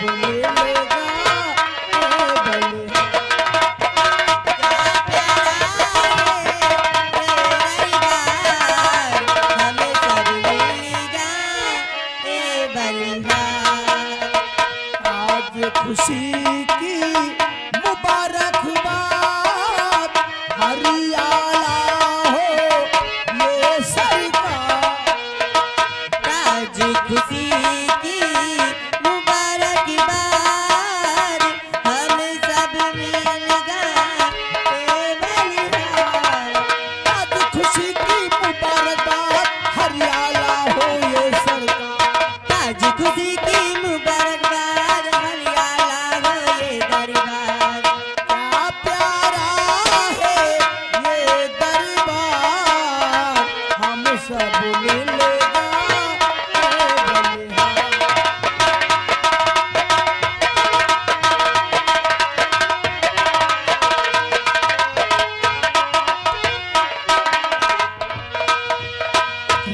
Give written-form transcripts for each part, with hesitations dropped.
मिलेगा खुशी की मुबारकबाद हरियाणा हो ये सरकार आज खुशी की मुबारकबाद हम सब मिलगा आज खुशी की मुबारकबाद हरियाणा हो ये सरकार आज खुशी की मुबारकबाद हरियाणा हो ये दरबार क्या प्यारा है ये दरबार हम सब मिलेगा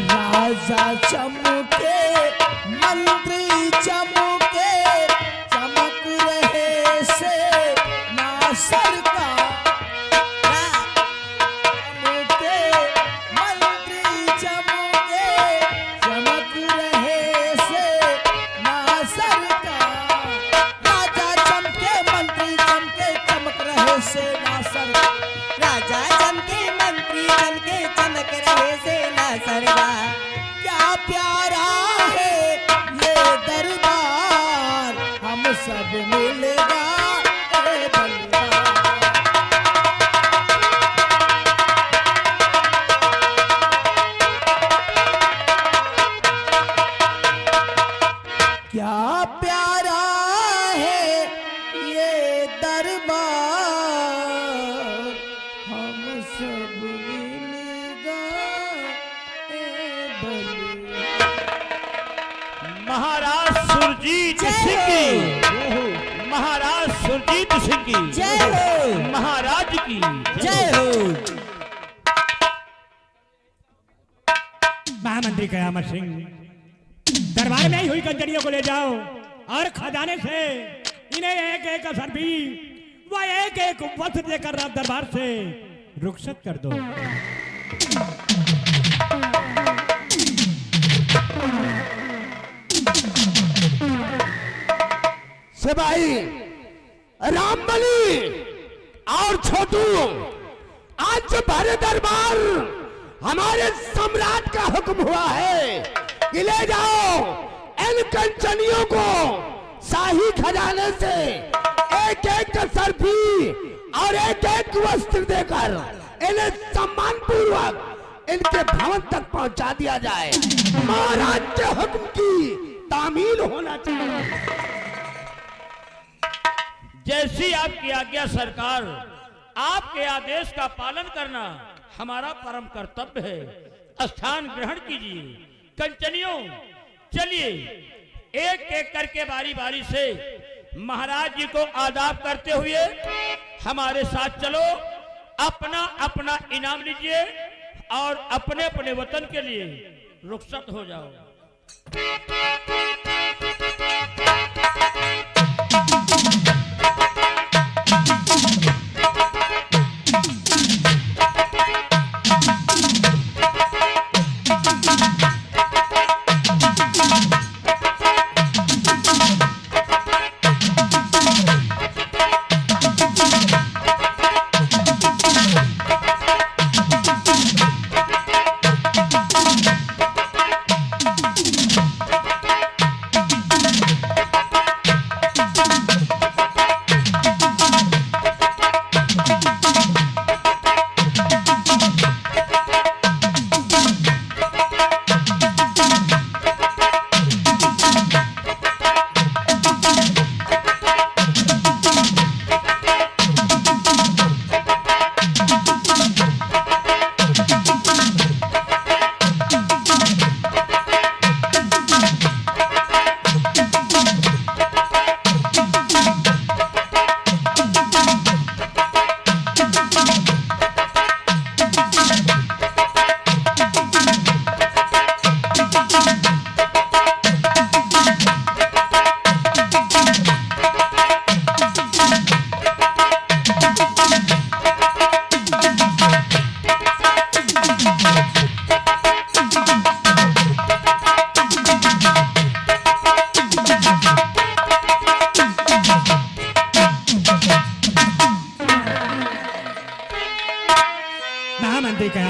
राजा चमके मंत्री चमके चमक रहे से ना सरकार चमके मंत्री चमके चमक रहे से ना सरकार राजा चमके मंत्री चमके चमक रहे से ना सरकार राजा चमके मंत्री चमके चमक रहे से ना सरकार क्या प्यारा है ये दरबार हम सब मिलेगा ए बलिदान क्या प्यारा है ये दरबार हम सब मिलेगा ए बलिदान महाराज सुरजीत सिंह की, महाराज सुरजीत सिंह की जय हो महाराज की जय हो महामंत्री कयामत सिंह दरबार में ही हुई कंजरियों को ले जाओ और खजाने से इन्हें एक एक असर भी वह एक एक वस्त्र देकर रात दरबार से रुखसत कर दो। सिपाही रामबली और छोटू आज जो भरे दरबार हमारे सम्राट का हुक्म हुआ है कि ले जाओ इन कंचनियों को शाही खजाने से एक एक सरफी और एक एक वस्त्र देकर इन्हें सम्मान पूर्वक इनके भवन तक पहुंचा दिया जाए। महाराज के हुक्म की तामील होना चाहिए। जैसी आपकी आज्ञा सरकार, आपके आदेश का पालन करना हमारा परम कर्तव्य है। स्थान ग्रहण कीजिए। कंचनियों चलिए एक एक करके बारी बारी से महाराज जी को आदाब करते हुए हमारे साथ चलो। अपना अपना इनाम लीजिए और अपने अपने वतन के लिए रुखसत हो जाओ।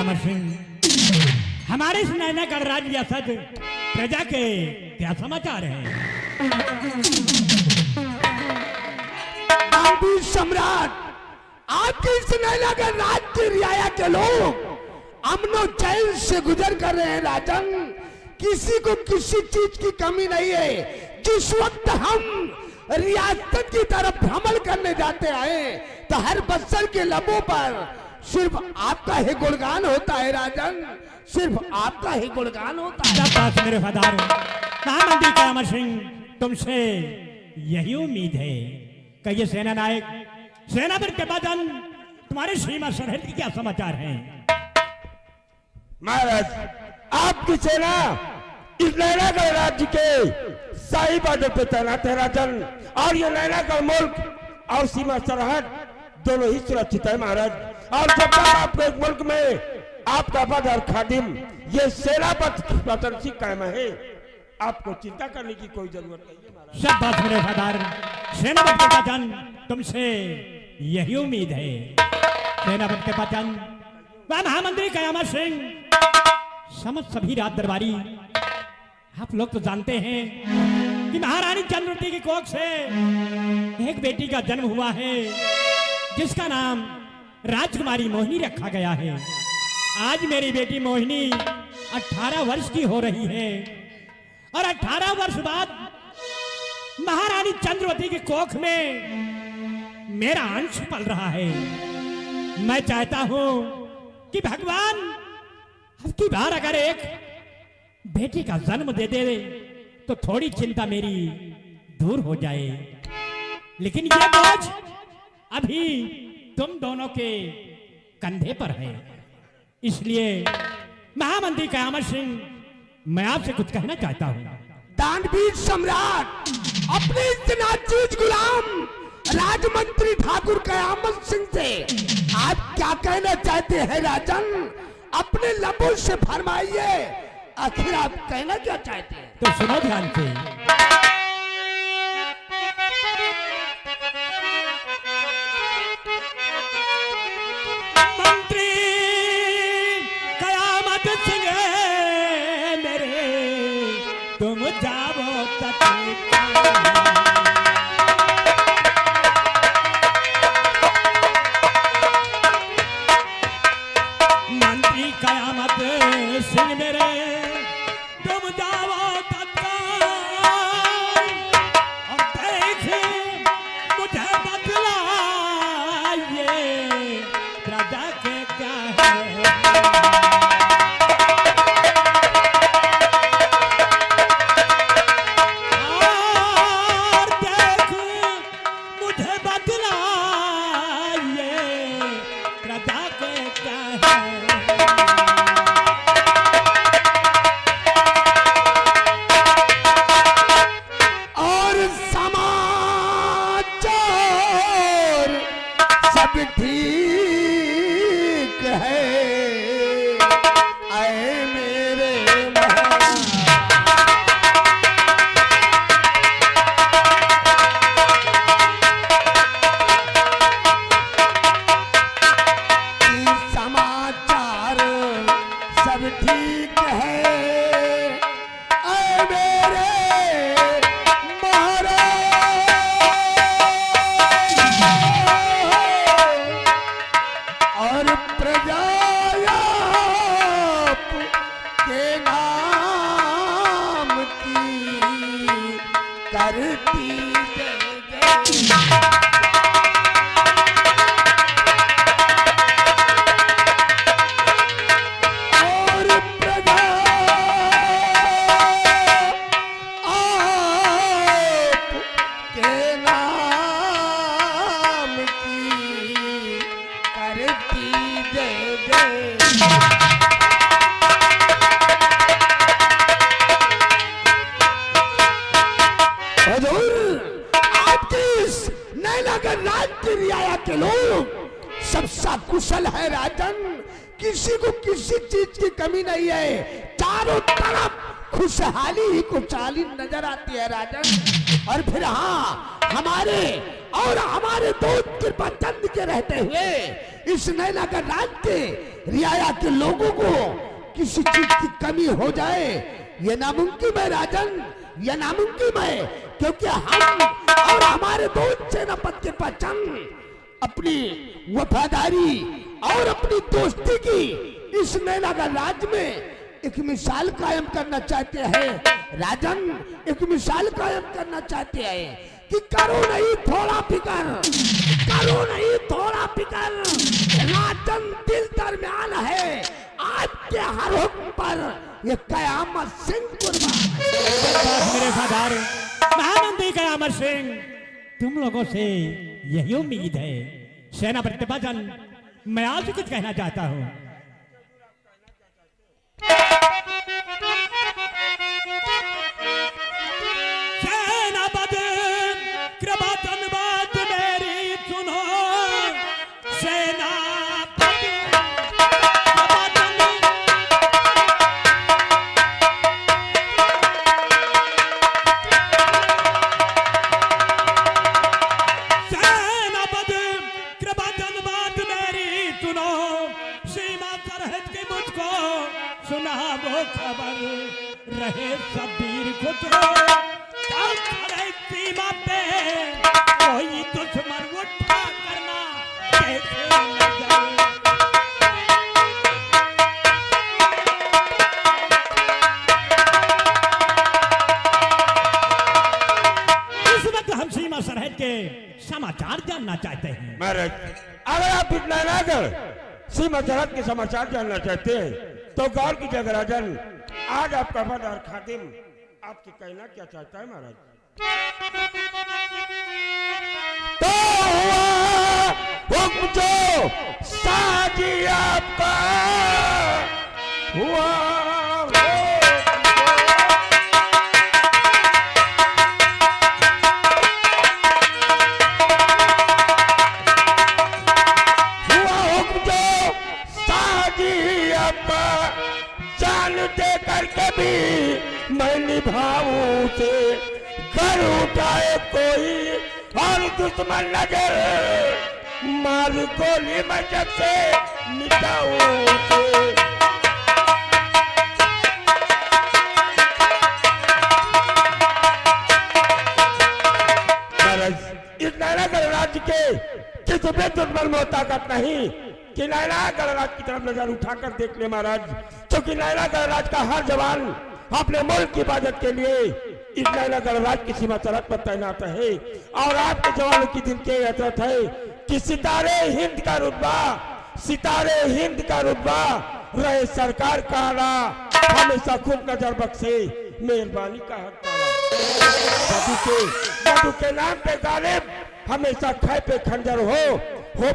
अमर सिंह, हमारे इस नैनागढ़ राज्य रियासत प्रजा के क्या समाचार हैं? दानवीर सम्राट, आपके इस नैनागढ़ राज्य की रियाया के लोग अमनो चैन से गुजर कर रहे हैं राजन। किसी को किसी चीज की कमी नहीं है। जिस वक्त हम रियासत की तरफ भ्रमण करने जाते हैं तो हर बस्तर के लबों पर सिर्फ आपका ही गुणगान होता है राजन, सिर्फ आपका ही गुणगान होता है। सब बात मेरे वफादार महामंत्री का अमर सिंह, तुमसे यही उम्मीद है कि ये सेना नायक सेनापति कृपाचंद तुम्हारे सीमा सरहद की क्या समाचार हैं? महाराज, आपकी सेना इस नैनागढ़ राज्य के शाही बॉर्डर पे तैनात है राजन, और ये नैनागढ़ मुल्क और सीमा सरहद दोनों ही सुरक्षित है महाराज। और जब तक आपके एक मुल्क में आपका पद और खादिम ये सेनापति पद सिंह कायम है, आपको चिंता करने की कोई जरूरत नहीं है महाराज। सब बात मेरे वफादार सेनापति कृपाचंद, तुमसे यही उम्मीद है। सेनापति कृपाचंद, वह महामंत्री कयामत सिंह, समझ सभी रात दरबारी, आप लोग तो जानते हैं कि महारानी चंद्रवती की कोख से एक बेटी का जन्म हुआ है जिसका नाम राजकुमारी मोहिनी रखा गया है। आज मेरी बेटी मोहिनी 18 वर्ष की हो रही है और 18 वर्ष बाद महारानी चंद्रवती की कोख में मेरा अंश पल रहा है। मैं चाहता हूं कि भगवान अब की बार अगर एक बेटी का जन्म दे दे तो थोड़ी चिंता मेरी दूर हो जाए, लेकिन ये बोझ अभी तुम दोनों के कंधे पर है। इसलिए महामंत्री कयामत सिंह, मैं आपसे कुछ कहना चाहता हूं। दानवीर सम्राट, अपने इस नाचीज गुलाम राजमंत्री ठाकुर कयामत सिंह से आप क्या कहना चाहते हैं राजन? अपने लबों से फरमाइए, आखिर आप कहना क्या चाहते हैं? तो सुनो ध्यान से। मंत्री कयामत सिंह मेरे, तुम जाओ तक मंत्री कयामत सिंह मेरे, तुम जाओ तत्काल और देख मुझे बतलाइए प्रजा के क्या है। और देख मुझे बतलाइए प्रजा के क्या है। ठीक है आए मेरे समाचार सब ठीक है आए मेरे और प्रजा के नाम की करती और प्रजा के नाम की करती जय जय। हुजूर, आपके इस नैनागढ़ राज्य की रियाया के लोग सब सकुशल है राजन, किसी को किसी चीज की कमी नहीं है। चारों तरफ खुशहाली ही खुशहाली नजर आती है राजन। और फिर हाँ, हमारे और हमारे दूत कृपा चंद के रहते हुए इस नैनागढ़ राज्य के रियाया के लोगों को किसी चीज की कमी हो जाए, ये नामुमकिन है राजन, ये नामुमकिन है। क्योंकि हम और हमारे दूत सेनापति कृपा चंद अपनी वफादारी और अपनी दोस्ती की इस नैनागढ़ राज्य में एक मिसाल कायम करना चाहते हैं राजन, एक मिसाल कायम करना चाहते हैं कि करो नहीं थोड़ा फिकर, करो नहीं थोड़ा फिकर, राजन दिल दरमियान है आपके हर हुक्म पर ये कयामत सिंह कुर्बान। मेरे सरदार महामंत्री कयामत सिंह, तुम लोगों से यही उम्मीद है। सेनापति बचन, मैं आपसे कुछ कहना चाहता हूँ। सेनापति कृपाचंद बात मेरी सुनो, सेनापति कृपाचंद बात मेरी सुनो, सीमा सरहद की मुझको सुना वो खबर, रहे सब वीर खुसरो सीमा पे कोई दुश्मन उठा करना कैसे नजर। इस वक्त हम सीमा सरहद के समाचार जानना चाहते हैं। महाराज, अगर आप इतना ना कर सीमा सरहद के समाचार जानना चाहते हैं तो गौर कीजिएगा राजन, आज आपका वफादार खादिम आपके कहना क्या चाहता है महाराज। तो हुक्म जो साजी आपका हुआ, दे करके भी मैं निभाऊं से घर उठाए कोई और दुश्मन नजर मार गोली में जब से मिटाऊं से। इस नैनागढ़ राज्य के किसी भी दुश्मन में ताकत नहीं कि नैनागढ़ राज्य की तरफ नजर उठाकर देख ले महाराज, क्योंकि नैनागढ़ राज्य का हर जवान अपने मुल्क की हिफाजत के लिए इस नैनागढ़ राज्य की सीमा सरहद पर तैनात है। और आपके जवानों की दिन की हसरत है कि सितारे हिंद का रुतबा, सितारे हिंद का रुतबा रहे सरकार का आला, हमेशा खुद नजर बख्शे मेहरबानी का हक पाला। मधु के नाम पे गालिब हमेशा खै पे खंजर हो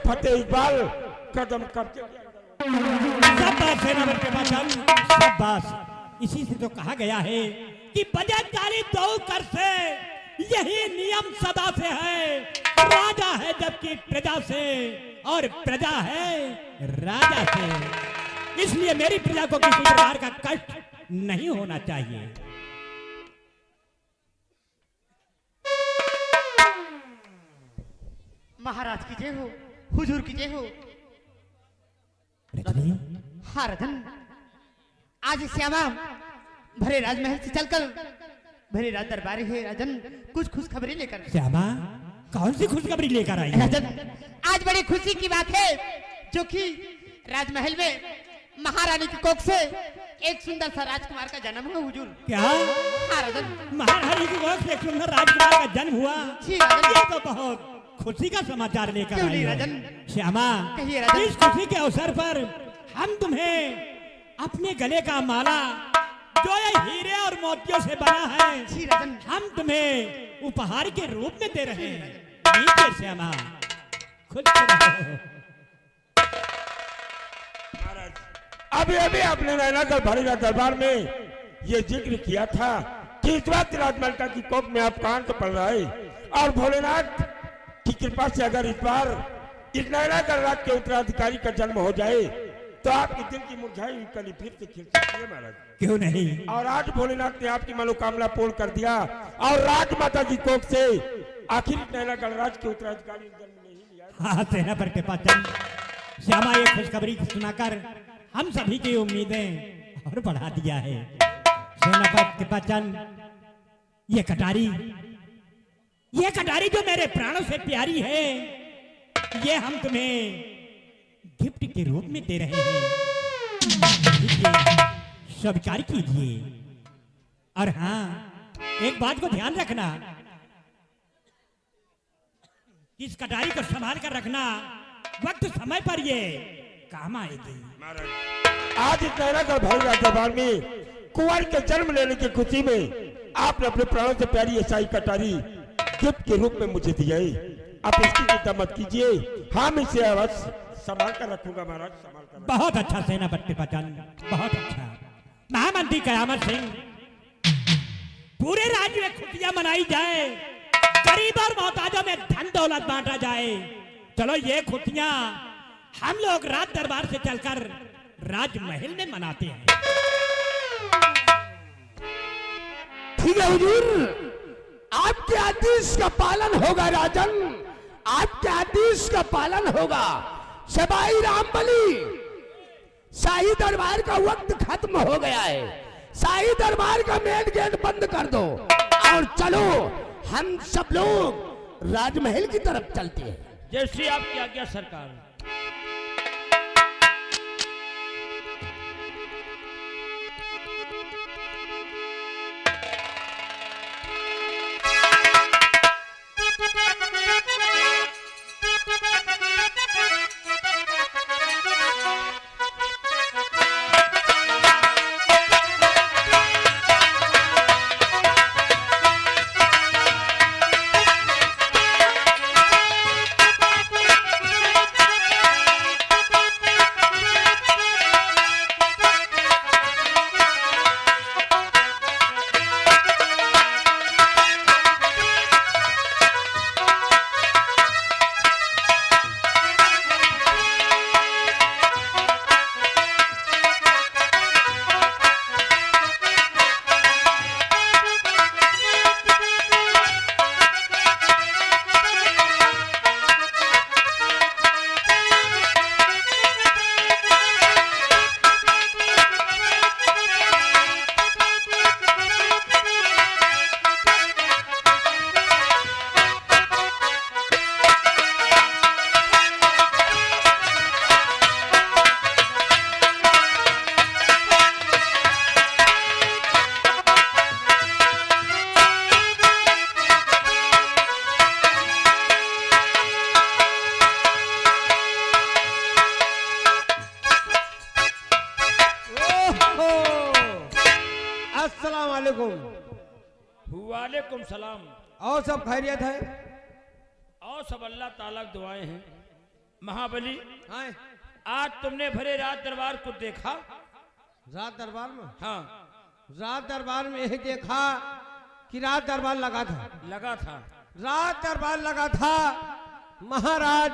फतेह इकबाल कदम कब्जे। शाबाश सेनापति बचन, शाबाश। इसी से तो कहा गया है कि बजट जारी दो कर से, यही नियम सदा से है। राजा है जबकि प्रजा से, और प्रजा है राजा से। इसलिए मेरी प्रजा को किसी प्रकार का कष्ट नहीं होना चाहिए। महाराज की जय हो, हुजूर की जय हो। रजनी, हाँ रतन, आज श्यामा भरे राजमहल से चलकर भरे राज दरबार है राजन, कुछ खुशखबरी लेकर। श्यामा कौन सी खुशखबरी लेकर आई है? राजन, आज बड़ी खुशी की बात है जो कि राजमहल में महारानी की कोख से एक सुंदर सा राजकुमार का जन्म हुआ हुजूर। क्या? हाँ राजन, महारानी की कोख से एक सुंदर राजकुमार का जन्म हुआ? जी राजन। ये तो बहुत खुशी का समाचार लेकर क्यों आई नहीं हो। राजन? श्यामा, कहिए राजन। इस खुशी के अवसर पर हम तुम्हें अपने गले का माला जो ये हीरे और मोतियों से बना है, जी राजन। हम तुम्हें उपहार के रूप में दे रहे हैं। नीचे श्यामा, खुद अभी अभी आपने नैनागढ़ भरेरा दरबार में ये जिक्र किया था कि इस वक्त राजमलका की कोख में आप कान तो पड़ रहा है, और भोलेनाथ की कृपा से अगर इस बार इस नैनागढ़ राज्य के उत्तराधिकारी का जन्म हो जाए तो आपके दिल की मुरझाई हुई कली फिर से खिल सकती है महाराज। क्यों नहीं? और आज भोलेनाथ ने आपकी मनोकामना पूर्ण कर दिया और राजमाता की कोख से आखिर नैना गणराज के उत्तराधिकारी जन्म नहीं लिया। हाँ सेनापति कृपाचंद, श्यामा ये खुशखबरी सुनाकर हम सभी की उम्मीदें और बढ़ा दिया है। सेनापति कृपाचंद, ये कटारी जो मेरे प्राणों से प्यारी है, ये हम तुम्हें गिफ्ट के रूप में दे रहे हैं। स्वीकार कीजिए। और हाँ, एक बात को ध्यान रखना, इस कटारी को संभाल कर रखना, वक्त समय पर ये काम आएगी। आज इस नैनागढ़ भैया दरबार में कुंवर के जन्म लेने की खुशी में आपने अपने प्राणों से प्यारी ऐसाई कटारी गिफ्ट के रूप में मुझे दी है। आप इसकी चिंता मत कीजिए, हम इसे अवश्य संभाल कर रखूंगा महाराज, संभाल कर। बहुत अच्छा सेनापति कृपाचंद, बहुत अच्छा। महामंत्री कयामत सिंह, पूरे राज्य में खुशियां मनाई जाए, गरीब और मोहताजों में धन दौलत बांटा जाए। चलो ये खुशियां हम लोग राज दरबार से चलकर राजमहल में मनाते हैं। ठीक है हुजूर, आपके आदेश का पालन होगा राजन, आपके आदेश का पालन होगा। सबाई रामबली, शाही दरबार का वक्त खत्म हो गया है, शाही दरबार का मेन गेट बंद कर दो और चलो हम सब लोग राजमहल की तरफ चलते हैं। जैसी आपकी आज्ञा सरकार। वालेकुम सलाम। और सब खैरियत है? और सब अल्लाह ताला की दुआएं हैं। महाबली, हाँ। आज तुमने भरे रात दरबार को देखा? रात दरबार में? हाँ, रात दरबार में यही देखा कि रात दरबार लगा था। लगा था। रात दरबार लगा था। महाराज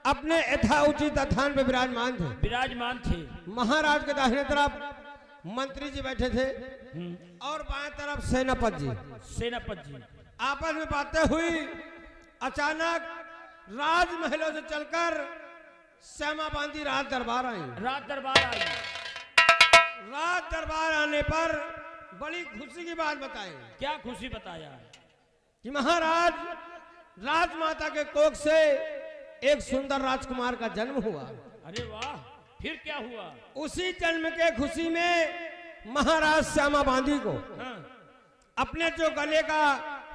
अपने यथाउचित स्थान पे विराजमान थे। विराजमान थे। महाराज के दाहिने तरफ मंत्री जी बैठे थे और बाएं तरफ सेनापति जी। सेनापति जी आपस में बातें हुई। अचानक राजमहलों से चलकर श्यामा बांधी रात दरबार आई। रात दरबार आई। रात दरबार आने पर बड़ी खुशी की बात बताई। क्या खुशी बताया? कि महाराज राजमाता के कोख से एक सुंदर राजकुमार का जन्म हुआ। अरे वाह, फिर क्या हुआ? उसी जन्म के खुशी में महाराज श्यामा बांधी को हाँ। अपने जो गले का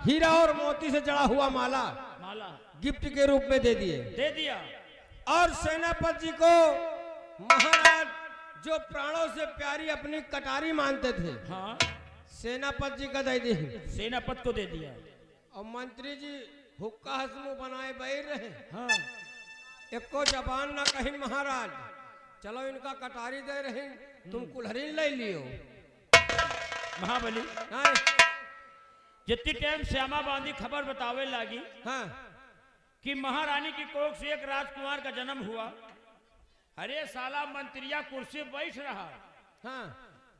हीरा और मोती से जड़ा हुआ माला गिफ्ट के रूप में दे दिए। दे दिया। और सेनापति जी को महाराज जो प्राणों से प्यारी अपनी कटारी मानते थे, हाँ, सेनापति जी का दे दी। सेनापति को दे दिया। और मंत्री जी हुक्का हसमु बनाए बैठ रहे। हाँ। एको जबान ना कहीं महाराज, चलो इनका कटारी दे रहे, तुम कुल्हरीन ले लियो। महाबली, हाँ। जितनी टाइम श्यामा बांधी खबर बतावे लगी, हाँ। कि महारानी की कोख से एक राजकुमार का जन्म हुआ। अरे साला मंत्रिया कुर्सी बैठ रहा। हाँ।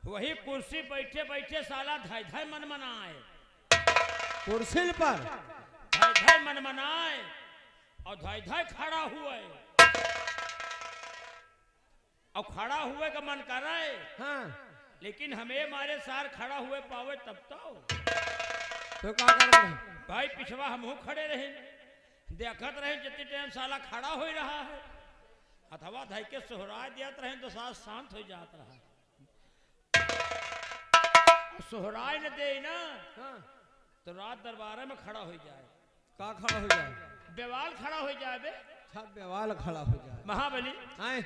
वही कुर्सी बैठे बैठे साला धाय धाय मन मनाए। कुर्सी पर धाय मनमनाए और धाय धाय खड़ा हुए और खड़ा हुए का मन कर रहा है। हाँ लेकिन हमें मारे सार खड़ा हुए पावे तब तो क्या कर रहे हैं? भाई पिछवा हम खड़े रहे देखत रहे जितने टाइम साला खड़ा हो रहा है अथवा धाई के सोहराय देत रहे तो साथ शांत हो जात रहा। सोहराय न दे ना हाँ तो रात दरबार में खड़ा हो जाए। का खड़ा हो जाए? बेवाल खड़ा हो जाए बे। सब बेवाल खड़ा हो जाए। महाबली आए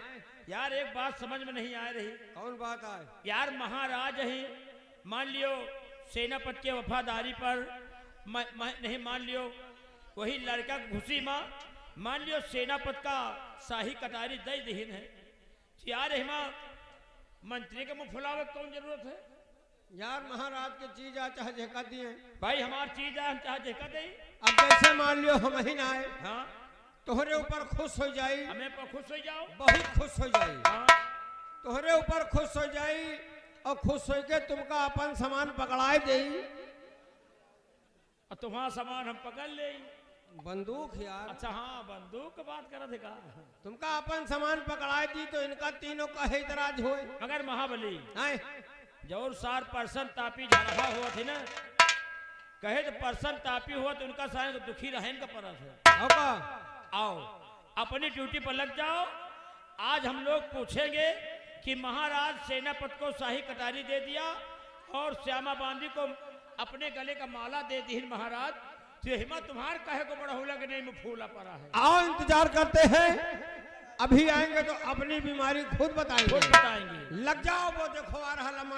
यार एक बात समझ में नहीं आ रही। कौन बात आए? यार महाराज है मान लियो सेनापति के वफादारी पर नहीं मान लियो वही लड़का घुसी माँ मान लियो सेनापति का शाही कटारी दई दहीन है यार हिमा मंत्री के मुंह फुलावे कौन जरूरत है? यार महाराज के चीज आ चाहे झेका दिए भाई हमार चीज हम चाहे देखा दे। अब जैसे मान लियो हम ही ना आए हाँ तोहरे ऊपर खुश हो जाई हमें पर खुश हो जाओ बहुत खुश हो जाई हाँ तोहरे ऊपर खुश हो जाई और खुश हो के तुमका अपन सामान पकड़ाए दे। और तुम्हारा सामान हम पकड़ ले। बंदूक यार। अच्छा हाँ बंदूक की बात कर थे का तुमका अपन सामान पकड़ाए दी तो इनका तीनों का हैदराज होए। मगर महाबली आए जौर सार पर्सन तापी झरहा हुआ थे ना कहे तो पर्सन तापी हुआ तो उनका सारे तो दुखी रहे का परस है। आओ का आओ अपनी ड्यूटी पर लग जाओ। आज हम लोग पूछेंगे कि महाराज सेनापति को शाही कटारी दे दिया और श्यामा बांदी को अपने गले का माला दे दी महाराज तो हिम्मत तुम्हार कहे को बड़ा होला कि नहीं में फूला पड़ा है। आओ इंतजार करते हैं अभी आएंगे तो अपनी बीमारी खुद बताएंगे। खुद बताएंगे। लग जाओ वो देखो आ रहा लम्हा